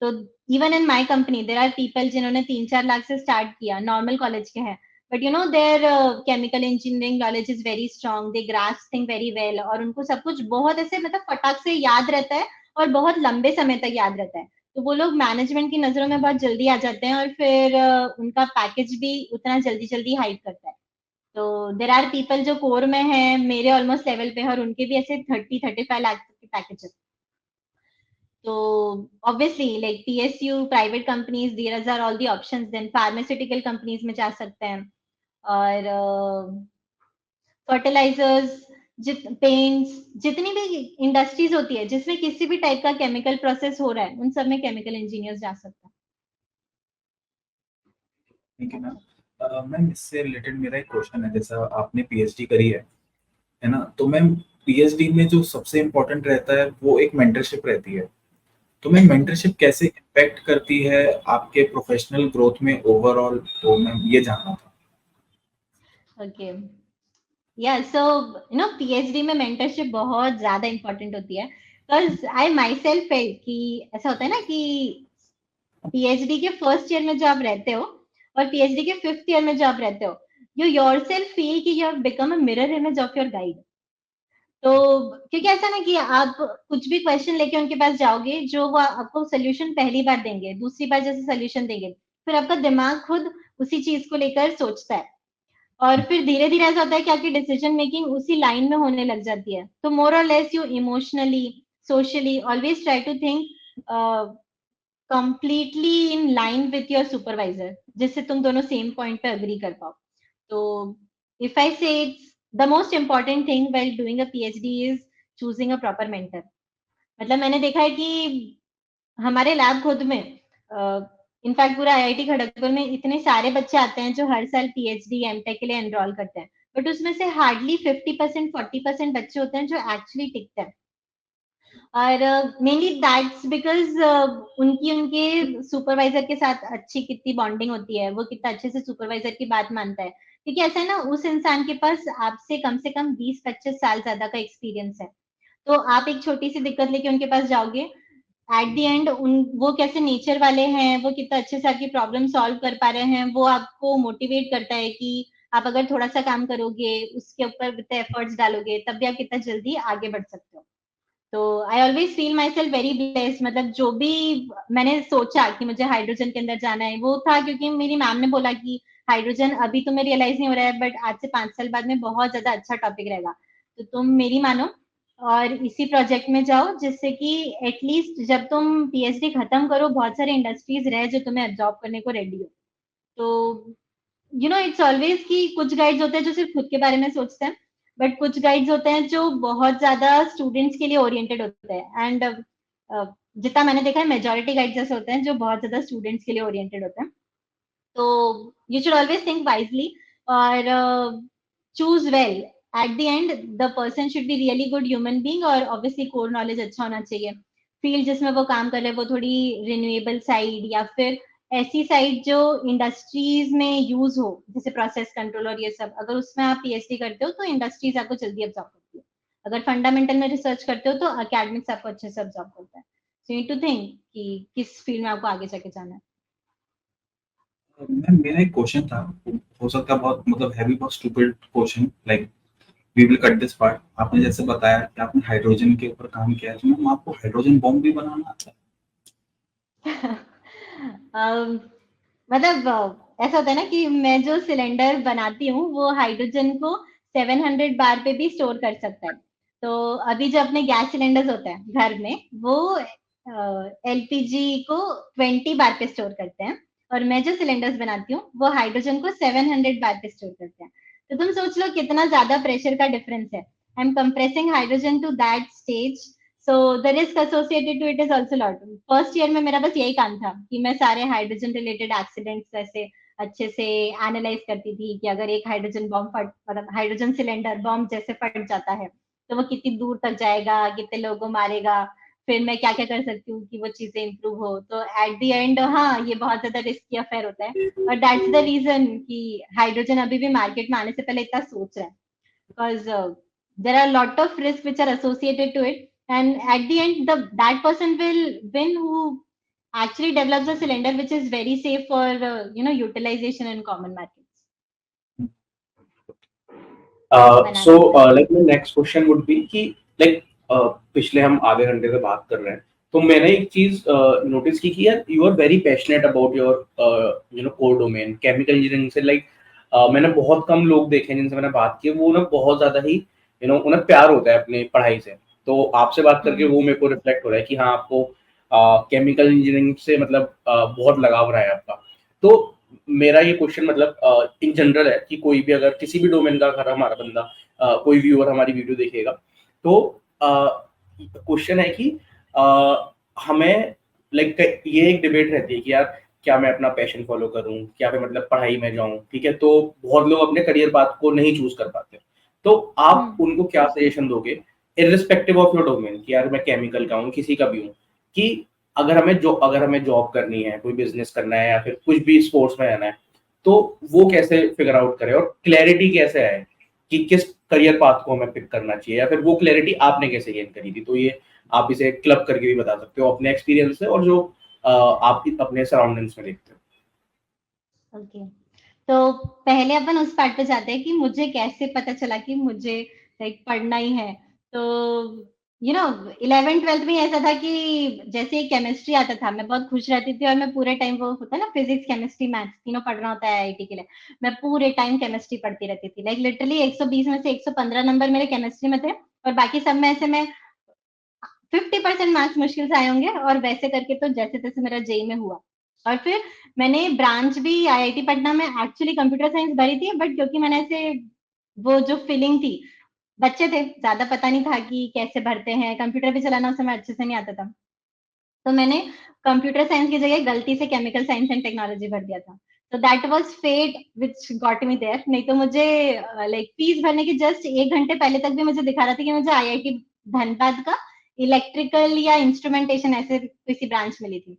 तो even in my company there are people जिन्होंने 3-4 लाख से स्टार्ट किया, नॉर्मल कॉलेज के हैं, but you know there chemical engineering knowledge is very strong, they grasp thing very well, और उनको सब कुछ बहुत ऐसे मतलब फटाक से याद रहता है और बहुत लंबे समय तक याद रहता है. तो वो लोग मैनेजमेंट की नजरों में बहुत जल्दी आ जाते हैं, और फिर उनका पैकेज भी उतना जल्दी जल्दी हाइक करता है. तो देर आर पीपल जो कोर में है मेरे ऑलमोस्ट लेवल पे है, और उनके भी ऐसे 30-35 लाख के पैकेज है. तो obviously like PSU, private companies, these are all the options. Then pharmaceutical companies में जा सकते हैं, और फर्टिलाइजर्स, पेंट्स, जितनी भी इंडस्ट्रीज होती है जिसमें किसी भी टाइप का केमिकल प्रोसेस हो रहा है, उन सब में केमिकल इंजीनियर्स जा सकते हैं. Thank you ma'am. मैम इससे रिलेटेड मेरा एक क्वेश्चन है. जैसा आपने पीएचडी करी है ना, तो मैम पीएचडी में जो सबसे इम्पोर्टेंट रहता है वो एक मेंटरशिप रहती है. तो मैम मेंटरशिप कैसे इम्पैक्ट करती है आपके प्रोफेशनल ग्रोथ में ओवरऑल, तो मैम ये जानना था. ओके, या सो यू नो पीएचडी में मेंटरशिप बहुत ज्यादा इंपॉर्टेंट होती है, because I my self felt कि ऐसा होता है ना कि पीएचडी के फर्स्ट ईयर में जो आप रहते हो और पीएचडी के 5th ईयर में जो आप रहते हो, यू योरसेल्फ फील कि you have become a mirror image of your guide. तो क्योंकि ऐसा ना कि आप कुछ भी क्वेश्चन लेके उनके पास जाओगे, जो वो आपको सोल्यूशन पहली बार देंगे, दूसरी बार जैसे सोल्यूशन देंगे, फिर आपका दिमाग खुद उसी चीज को लेकर सोचता है, और फिर धीरे धीरे ऐसा होता है कि आपकी डिसीजन मेकिंग उसी लाइन में होने लग जाती है. तो मोर और less you emotionally, socially always try to think completely in line with your supervisor, जिससे तुम दोनों सेम पॉइंट पे अग्री कर पाओ. तो इफ आई से it's the most important thing while doing a PhD is choosing a proper mentor. मतलब मैंने देखा है कि हमारे लैब खुद में इनफैक्ट पूरा आईआईटी खड़गपुर में इतने सारे बच्चे आते हैं जो हर साल पीएचडी एमटेक के लिए एनरोल करते हैं, बट उसमें से हार्डली 50% 40% बच्चे होते हैं जो एक्चुअली टिकते हैं. और मेनली दैट्स बिकॉज उनकी उनके सुपरवाइजर के साथ अच्छी कितनी बॉन्डिंग होती है, वो कितना अच्छे से सुपरवाइजर की बात मानता है. क्योंकि ऐसा है ना, उस इंसान के पास आपसे कम से कम 20-25 साल ज्यादा का एक्सपीरियंस है. तो आप एक छोटी सी दिक्कत लेके उनके पास जाओगे, एट द एंड वो कैसे नेचर वाले हैं, वो कितना अच्छे से आपकी प्रॉब्लम सॉल्व कर पा रहे हैं, वो आपको मोटिवेट करता है कि आप अगर थोड़ा सा काम करोगे, उसके ऊपर एफर्ट्स डालोगे, तब भी आप कितना जल्दी आगे बढ़ सकते हो. तो I always feel my self very blessed. मतलब जो भी मैंने सोचा कि मुझे हाइड्रोजन के अंदर जाना है, वो था क्योंकि मेरी मैम ने बोला कि हाइड्रोजन अभी तुम्हें रियलाइज नहीं हो रहा है, बट आज से 5 साल बाद में बहुत ज्यादा अच्छा टॉपिक रहेगा, तो तुम मेरी मानो और इसी प्रोजेक्ट में जाओ, जिससे कि एटलीस्ट जब तुम पीएचडी खत्म करो, बहुत सारे इंडस्ट्रीज रहे जो तुम्हें एब्जॉर्ब करने को रेडी हो. तो यू नो इट्स ऑलवेज कि कुछ गाइड्स होते हैं जो सिर्फ खुद के बारे में सोचते हैं, बट कुछ गाइड्स होते हैं जो बहुत ज्यादा स्टूडेंट्स के लिए ओरिएंटेड होते हैं. एंड जितना मैंने देखा है, मेजोरिटी गाइड्स ऐसे होते हैं जो बहुत ज्यादा स्टूडेंट्स के लिए ओरिएंटेड होते हैं. तो you should always think wisely और choose well. At the end, the person should be really good human being और obviously core knowledge अच्छा होना चाहिए. फील्ड जिसमें वो काम कर रहे हैं वो थोड़ी रिन्यूएबल साइड या फिर ऐसी साइड जो इंडस्ट्रीज में यूज हो, जैसे प्रोसेस कंट्रोल और ये सब. अगर उसमें आप पीएचडी करते हो तो इंडस्ट्रीज आपको जल्दी अब्जॉर्ब करती है. अगर फंडामेंटल में रिसर्च करते हो तो अकेडमिक्स आपको अच्छे से अब्जॉर्ब करता है. So you need to think कि किस फील्ड में आपको आगे जाके जाना है. मैम मेरा एक क्वेश्चन था, हो सकता है बहुत मतलब हैवी, बहुत stupid question, like we will cut this part. आपने जैसे बताया कि आपने हाइड्रोजन के ऊपर काम किया है, तो मैम आपको हाइड्रोजन बॉम्ब भी बनाना आता है? मतलब ऐसा होता है ना कि मैं जो सिलेंडर बनाती हूँ वो हाइड्रोजन को 700 बार पे भी स्टोर कर सकता है. तो अभी जो अपने गैस सिलेंडर्स होते हैं घर में, वो एलपीजी को 20 बार पे स्टोर करते हैं, और मैं जो सिलेंडर्स बनाती हूँ वो हाइड्रोजन को 700 बार पे स्टोर करते हैं. तो तुम सोच लो कितना ज्यादा प्रेशर का डिफरेंस है. I am compressing hydrogen to that stage so the risk associated to it is also lot. First year में मेरा बस यही काम था कि मैं सारे हाइड्रोजन रिलेटेड एक्सीडेंट्स ऐसे अच्छे से एनालाइज करती थी कि अगर एक हाइड्रोजन बॉम्ब फट मतलब हाइड्रोजन सिलेंडर बॉम्ब जैसे फट जाता है तो वो कितनी दूर तक जाएगा, कितने लोगों को मारेगा, फिर मैं क्या क्या कर सकती हूँ कि वो चीजें इंप्रूव हो। तो एट द एंड हाँ, ये बहुत ज्यादा रिस्की अफेयर होता है, और दैट्स द रीजन कि हाइड्रोजन अभी भी मार्केट में आने से पहले इतना सोच रहा है, because there are a lot of risks which are associated to it, and at the end that person will win who actually develops a cylinder which is very safe for utilization in common markets. Like my next question would be कि like पिछले हम आधे घंटे से बात कर रहे हैं, तो मैंने एक चीज नोटिस की कि यार you are very passionate about your core domain chemical engineering से। मैंने बहुत कम लोग देखे जिनसे मैंने बात की, वो ना बहुत ज्यादा ही उन्हें प्यार होता है अपनी पढ़ाई से। तो आपसे बात करके वो मेरे को रिफ्लेक्ट हो रहा है कि हाँ, आपको केमिकल इंजीनियरिंग से मतलब बहुत लगाव रहा है आपका। तो मेरा ये क्वेश्चन मतलब इन जनरल है कि कोई भी अगर किसी भी डोमेन का अगर हमारा बंदा कोई व्यूअर हमारी वीडियो देखेगा, तो क्वेश्चन है कि हमें लाइक ये एक डिबेट रहती है कि यार क्या मैं अपना पैशन फॉलो करूं, क्या मैं मतलब पढ़ाई में जाऊं, ठीक है। तो बहुत लोग अपने करियर पाथ को नहीं चूज कर पाते, तो आप उनको क्या सजेशन दोगे इररिस्पेक्टिव ऑफ योर डोमेन कि यार मैं केमिकल का हूँ, किसी का भी हूँ, कि अगर हमें जॉब करनी है, कोई बिजनेस करना है या फिर कुछ भी स्पोर्ट्स में रहना है, तो वो कैसे फिगर आउट करें और क्लैरिटी कैसे आए कि किस करियर पाथ को हमें पिक करना चाहिए, या फिर वो क्लैरिटी आपने कैसे गेन करी थी। तो ये आप इसे क्लब करके भी बता सकते हो अपने एक्सपीरियंस से और जो आप अपने सराउंडिंग्स में देखते हो। ओके, तो पहले अपन उस पार्ट पे जाते हैं कि मुझे कैसे पता चला कि मुझे लाइक पढ़ना ही है। तो 11th-12th में ऐसा था कि जैसे केमिस्ट्री आता था मैं बहुत खुश रहती थी, और मैं पूरे टाइम, वो होता है ना फिजिक्स केमिस्ट्री मैथ्स तीनों पढ़ना होता है आईआईटी के लिए, मैं पूरे टाइम केमिस्ट्री पढ़ती रहती थी। लाइक लिटरली 120 में से 115 नंबर मेरे केमिस्ट्री में थे, और बाकी सब में ऐसे मैं 50% मार्क्स मुश्किल से आए होंगे, और वैसे करके तो जैसे तैसे मेरा जेई में हुआ। और फिर मैंने ब्रांच भी आईआईटी पटना में एक्चुअली कंप्यूटर साइंस भरी थी, बट क्योंकि मैंने ऐसे वो जो फीलिंग थी, बच्चे थे, ज्यादा पता नहीं था कि कैसे भरते हैं, कंप्यूटर भी चलाना उस समय अच्छे से नहीं आता था, तो मैंने कंप्यूटर साइंस की जगह गलती से केमिकल साइंस एंड टेक्नोलॉजी भर दिया था। तो that was fate which got me there. नहीं तो मुझे लाइक फीस भरने के जस्ट 1 घंटे पहले तक भी मुझे दिखा रहा था कि मुझे आईआईटी धनबाद का इलेक्ट्रिकल या इंस्ट्रूमेंटेशन ऐसे किसी ब्रांच मिली थी,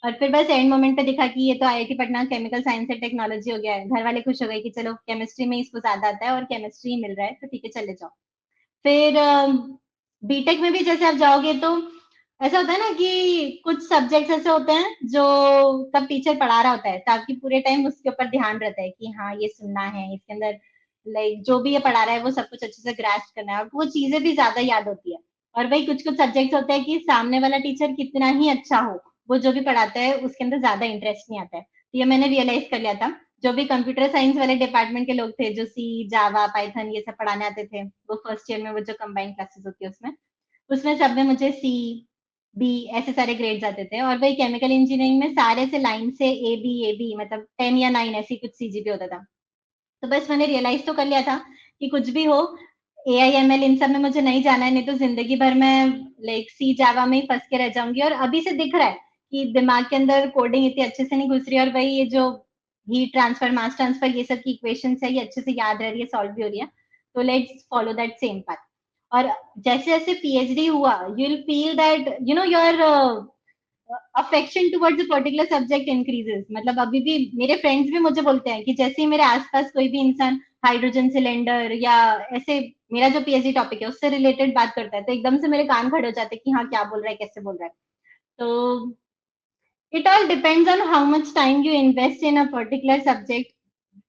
और फिर बस एंड मोमेंट पे दिखा कि ये तो IIT Patna chemical science and technology हो गया है। घर वाले खुश हो गए कि चलो केमिस्ट्री में इसको ज्यादा आता है और केमिस्ट्री मिल रहा है, तो ठीक है चले जाओ। फिर बीटेक में भी जैसे आप जाओगे तो ऐसा होता है ना कि कुछ सब्जेक्ट्स ऐसे होते हैं जो तब टीचर पढ़ा रहा होता है, तो आपकी पूरे टाइम उसके ऊपर ध्यान रहता है कि हाँ ये सुनना है, इसके अंदर लाइक जो भी ये पढ़ा रहा है वो सब कुछ अच्छे से ग्रास्प करना है, और वो चीजें भी ज्यादा याद होती है। और वही कुछ कुछ सब्जेक्ट्स होते हैं कि सामने वाला टीचर कितना ही अच्छा हो, वो जो भी पढ़ाता है उसके अंदर ज्यादा इंटरेस्ट नहीं आता है। तो ये मैंने रियलाइज कर लिया था। जो भी कंप्यूटर साइंस वाले डिपार्टमेंट के लोग थे, जो सी, जावा, पाइथन ये सब पढ़ाने आते थे, वो फर्स्ट ईयर में वो जो कंबाइंड क्लासेस होती है उसमें उसमें सब में मुझे सी, बी ऐसे सारे ग्रेड्स आते थे। और वही केमिकल इंजीनियरिंग में सारे से लाइन से ए बी मतलब 10 या 9 ऐसी कुछ सीजीपी होता था। तो बस मैंने रियलाइज तो कर लिया था कि कुछ भी हो, AI ML इन सब में मुझे नहीं जाना है, नहीं तो जिंदगी भर मैं लाइक सी, जावा में ही फंस के रह जाऊंगी। और अभी से दिख रहा है कि दिमाग के अंदर कोडिंग इतनी अच्छे से नहीं घुस रही है, और वही ये जो हीट ट्रांसफर, मास ट्रांसफर, ये सब की इक्वेशंस है, ये अच्छे से याद रह रही है, सॉल्व भी हो रही है। तो let's follow that same path. और जैसे जैसे पीएचडी हुआ, you will feel that your affection towards a particular subject increases. मतलब अभी भी मेरे फ्रेंड्स भी मुझे बोलते हैं कि जैसे ही मेरे आसपास कोई भी इंसान हाइड्रोजन सिलेंडर या ऐसे मेरा जो पीएचडी टॉपिक है उससे रिलेटेड बात करता है, तो एकदम से मेरे कान खड़े हो जाते हैं कि हाँ क्या बोल रहा है, कैसे बोल रहा है। तो it all depends on how much time you invest in a particular subject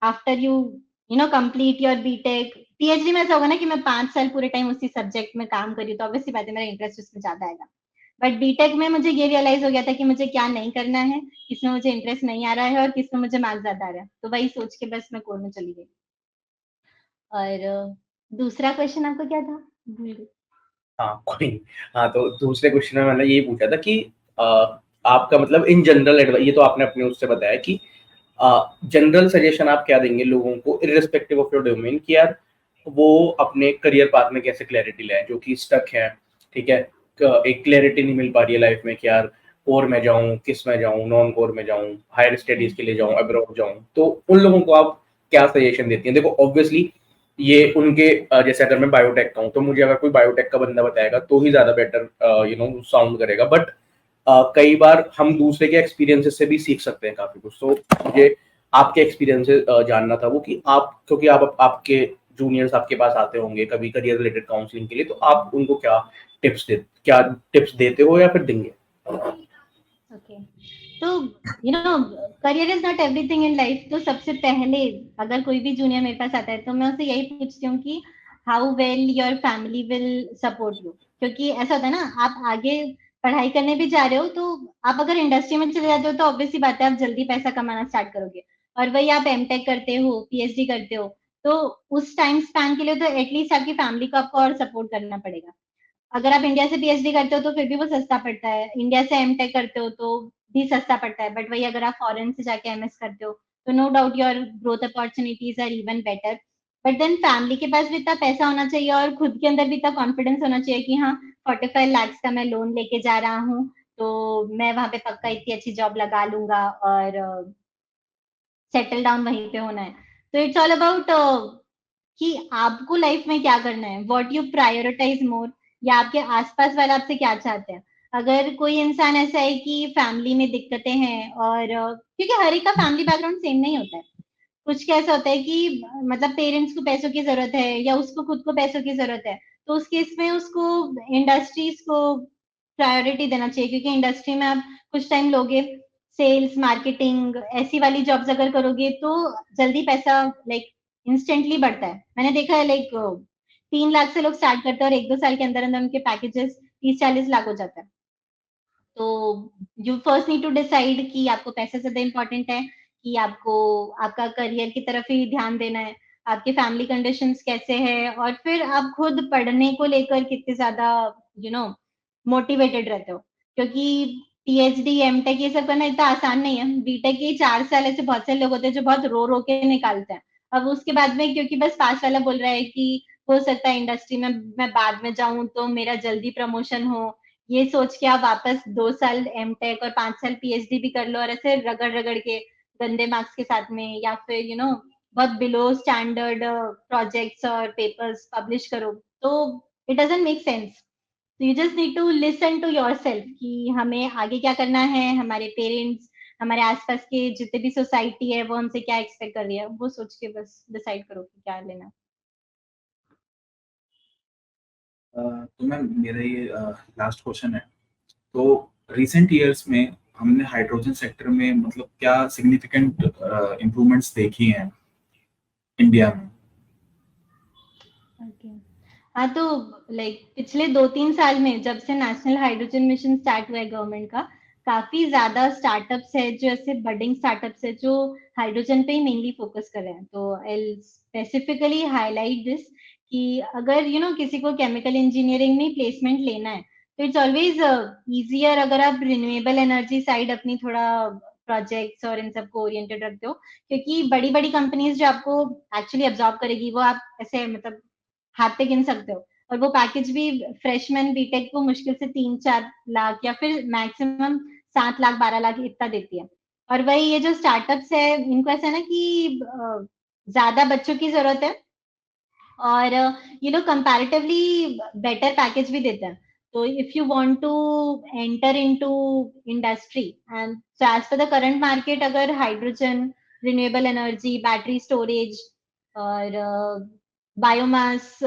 after you complete your BTech। PhD में ऐसा होगा ना कि मैं 5 साल पूरे टाइम उसी सब्जेक्ट में काम करी, तो ऑब्वियसली बात है मेरा इंटरेस्ट उसमें ज्यादा आएगा। बट बीटेक में मुझे ये रियलाइज हो गया था कि मुझे क्या नहीं करना है, किसमें मुझे इंटरेस्ट नहीं आ रहा है और किसमें मुझे मार्क्स ज्यादा आ रहा है, तो वही सोच के बस मैं कोर में चली गई। और दूसरा क्वेश्चन आपका क्या था, भूल गई। हाँ कोई नहीं। हाँ, तो दूसरे क्वेश्चन में मैंने ये पूछा था कि आपका मतलब इन जनरल एडवाइस, ये तो आपने अपने उससे बताया कि जनरल सजेशन आप क्या देंगे लोगों को इररिस्पेक्टिव ऑफ योर डोमेन कि यार वो अपने करियर पाथ में कैसे क्लैरिटी लाए जो कि स्टक है, ठीक है। एक क्लैरिटी नहीं मिल पा रही है लाइफ में कि यार कोर में जाऊं, किस में जाऊं, नॉन कोर में जाऊं, हायर स्टडीज के लिए जाऊं, अब्रॉड जाऊं, तो उन लोगों को आप क्या सजेशन देती हैं? देखो ऑब्वियसली ये उनके जैसे अगर मैं बायोटेक का हूँ तो मुझे अगर कोई बायोटेक का बंदा बताएगा तो ही ज्यादा बेटर साउंड करेगा, बट कई बार हम दूसरे के एक्सपीरियंसेस से भी सीख सकते हैं काफी कुछ। तो मुझे आपके एक्सपीरियंसेस जानना था वो कि आप, क्योंकि आप आपके जूनियर्स आपके पास आते होंगे कभी करियर रिलेटेड काउंसलिंग के लिए, तो आप उनको क्या टिप्स देते हो या फिर देंगे? ओके, तो career is not everything in life. तो सबसे पहले अगर कोई भी जूनियर मेरे पास आता है तो मैं उससे यही पूछती हूँ कि how well your family will support you. क्योंकि ऐसा होता है ना, आप आगे पढ़ाई करने भी जा रहे हो तो आप अगर इंडस्ट्री में चले जाते हो तो ऑब्वियसली बात है आप जल्दी पैसा कमाना स्टार्ट करोगे। और वही आप एमटेक करते हो, पीएचडी करते हो, तो उस टाइम स्पैन के लिए तो एटलीस्ट आपकी फैमिली को आपको और सपोर्ट करना पड़ेगा। अगर आप इंडिया से पीएचडी करते हो तो फिर भी वो सस्ता पड़ता है, इंडिया से एमटेक करते हो तो भी सस्ता पड़ता है। बट वही अगर आप फॉरेन से जाके एमएस करते हो तो no doubt your growth opportunities are even better. But then family के पास भी इतना पैसा होना चाहिए और खुद के अंदर भी इतना कॉन्फिडेंस होना चाहिए कि हाँ 45 लाख का मैं लोन लेके जा रहा हूँ तो मैं वहां पे पक्का इतनी अच्छी जॉब लगा लूंगा और सेटल डाउन वहीं पे होना है। तो इट्स ऑल अबाउट कि आपको लाइफ में क्या करना है, व्हाट यू प्रायोरिटाइज मोर, या आपके आसपास वाले आपसे क्या चाहते हैं। अगर कोई इंसान ऐसा है कि फैमिली में दिक्कतें हैं और क्योंकि हर एक का फैमिली बैकग्राउंड सेम नहीं होता है, कुछ कैसा होता है कि मतलब पेरेंट्स को पैसों की जरूरत है या उसको खुद को पैसों की जरूरत है, तो उस केस में उसको इंडस्ट्रीज को प्रायोरिटी देना चाहिए। क्योंकि इंडस्ट्री में आप कुछ टाइम लोगे, सेल्स मार्केटिंग ऐसी वाली जॉब्स अगर करोगे तो जल्दी पैसा लाइक इंस्टेंटली बढ़ता है। मैंने देखा है लाइक 3 लाख से लोग स्टार्ट करते हैं और 1-2 साल के अंदर अंदर उनके पैकेजेस 30-40 लाख हो जाता है। तो you first need to decide कि आपको पैसे ज्यादा इंपॉर्टेंट है कि आपको आपका करियर की तरफ ही ध्यान देना है, आपके फैमिली कंडीशंस कैसे हैं, और फिर आप खुद पढ़ने को लेकर कितने ज्यादा मोटिवेटेड रहते हो। क्योंकि पीएचडी एमटेक ये सब करना इतना आसान नहीं है। बीटेक के 4 साल ऐसे बहुत सारे लोग होते हैं जो बहुत रो रो के निकालते हैं। अब उसके बाद में क्योंकि बस पास वाला बोल रहा है कि हो सकता है इंडस्ट्री में मैं बाद में जाऊं तो मेरा जल्दी प्रमोशन हो, ये सोच के आप वापस 2 साल एमटेक और 5 साल पीएचडी भी कर लो और ऐसे रगड़ रगड़ के गंदे मार्क्स के साथ में, या फिर बहुत बिलो स्टैंडर्ड प्रोजेक्ट्स और पेपर्स पब्लिश करो, तो इट डजंट मेक सेंस। तो you just need to listen to yourself कि हमें आगे क्या करना है, हमारे पेरेंट्स, हमारे आसपास के जितने भी सोसाइटी है वो हमसे क्या एक्सपेक्ट कर रही है, वो सोच के बस डिसाइड करो कि क्या लेना है। तो मैम मेरा ये लास्ट क्वेश्चन है। तो रिसेंट ईयर्स में हमने हाइड्रोजन सेक्टर में मतलब क्या सिग्निफिकेंट इम्प्रूवमेंट्स देखी हैं इंडिया में? Okay. हाँ, तो लाइक पिछले 2-3 साल में जब से नेशनल हाइड्रोजन मिशन स्टार्ट हुआ है गवर्नमेंट का, काफी ज्यादा स्टार्टअप्स है जो ऐसे बडिंग स्टार्टअप्स है जो हाइड्रोजन पे ही मेनली फोकस कर रहे हैं। तो आई स्पेसिफिकली हाईलाइट दिस कि अगर किसी को केमिकल इंजीनियरिंग में प्लेसमेंट लेना है तो इट्स ऑलवेज इजियर अगर आप रिन्यूएबल एनर्जी साइड अपनी थोड़ा प्रोजेक्ट्स और इन सबको ओरिएंटेड रखते हो। क्योंकि बड़ी बड़ी कंपनीज जो आपको एक्चुअली अब्जॉर्ब करेगी वो आप ऐसे मतलब हाथ पे गिन सकते हो। और वो पैकेज भी फ्रेशमैन बीटेक को मुश्किल से 3-4 लाख या फिर मैक्सिमम 7 लाख 12 लाख इतना देती है। और वही ये जो स्टार्टअप्स है इनको ऐसा है ना कि ज्यादा बच्चों की जरूरत है और ये लोग कंपैरेटिवली बेटर पैकेज भी देते हैं। तो if you want to enter into industry and so as per the current market, अगर hydrogen, renewable energy, battery storage और बायोमास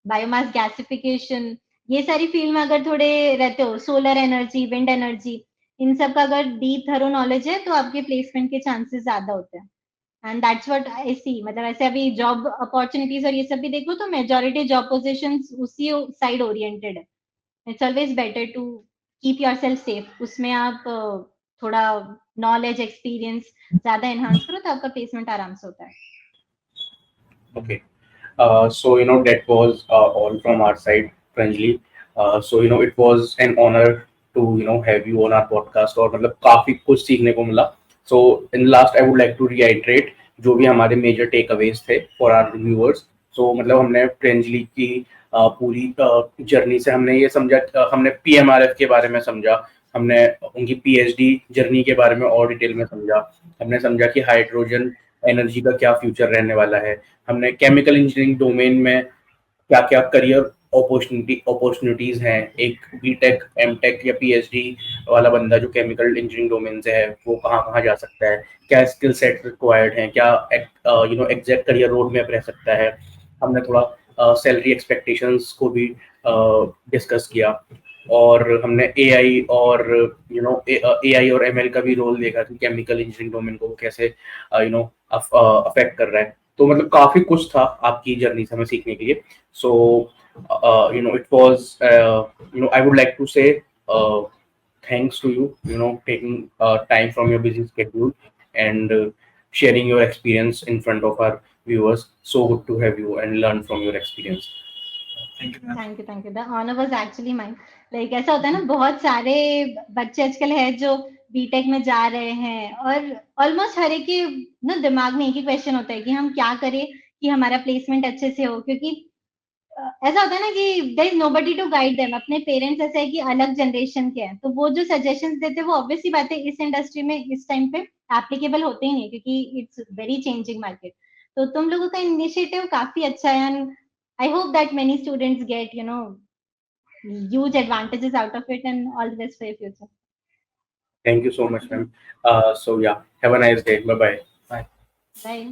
बायोमास गैसिफिकेशन, ये सारी फील्ड में अगर थोड़े रहते हो, सोलर एनर्जी, विंड एनर्जी, इन सब का अगर डीप थरो नॉलेज है तो आपके प्लेसमेंट के चांसेस ज्यादा होते हैं। एंड दैट्स व्हाट आई सी। मतलब ऐसे अभी जॉब अपॉर्चुनिटीज और ये सब भी देखो तो मेजोरिटी जॉब पोजीशंस उसी साइड ओरिएंटेड है। It's always better to keep yourself safe, उसमें आप थोड़ा नॉलेज एक्सपीरियंस ज्यादा एनहांस करो तो आपका प्लेसमेंट आराम से होता है। Okay. So that was all from our side, Pranjali. So it was an honor to have you on our podcast और मतलब काफी कुछ सीखने को मिला. So in last I would like to reiterate जो भी हमारे मेजर टेक अवेज थे फॉर आवर व्यूअर्स. So मतलब हमने प्रेंजली की पूरी जर्नी से हमने ये समझा, हमने PMRF के बारे में समझा, हमने उनकी PhD जर्नी के बारे में और डिटेल में समझा, हमने समझा कि हाइड्रोजन एनर्जी का क्या फ्यूचर रहने वाला है, हमने केमिकल इंजीनियरिंग डोमेन में क्या क्या करियर अपॉर्चुनिटीज हैं, एक बीटेक एमटेक या PhD वाला बंदा जो केमिकल इंजीनियरिंग डोमेन से है वो कहाँ कहाँ जा सकता है, क्या स्किल सेट रिक्वायर्ड है, क्या एग्जैक्ट करियर रोड मैप रह सकता है। हमने थोड़ा सैलरी एक्सपेक्टेशंस को भी डिस्कस किया, और हमने AI और AI और ML का भी रोल देखा कि केमिकल इंजीनियरिंग डोमेन को वो कैसे अफेक्ट कर रहा है। तो मतलब काफी कुछ था आपकी जर्नी से हमें सीखने के लिए। सो it was I would like to say thanks to you taking time from your busy schedule and sharing your experience in front of our viewers. So good to have you and learn from your experience. Thank you ma'am. Thank you the honour was actually mine. Like ऐसा होता है ना, बहुत सारे बच्चे आजकल है जो बीटेक में जा रहे हैं, और ऑलमोस्ट हर एक के ना दिमाग में एक ही क्वेश्चन होता है कि हम क्या करें कि हमारा प्लेसमेंट अच्छे से हो, क्योंकि ऐसा होता है ना कि there is nobody to guide them. अपने पेरेंट्स ऐसा है कि अलग जनरेशन के हैं, तो वो जो सजेशंस देते हैं वो ऑब्वियसली बात है इस इंडस्ट्री में इस टाइम पे एप्लीकेबल होते ही नहीं, क्योंकि इट्स वेरी चेंजिंग मार्केट। तो तुम लोगों का इनिशिएटिव काफी अच्छा है, and I hope that many students gate huge advantages out of it, and all the best for your future. Thank you so much, ma'am. So yeah, have a nice day. Bye bye. Bye. Bye.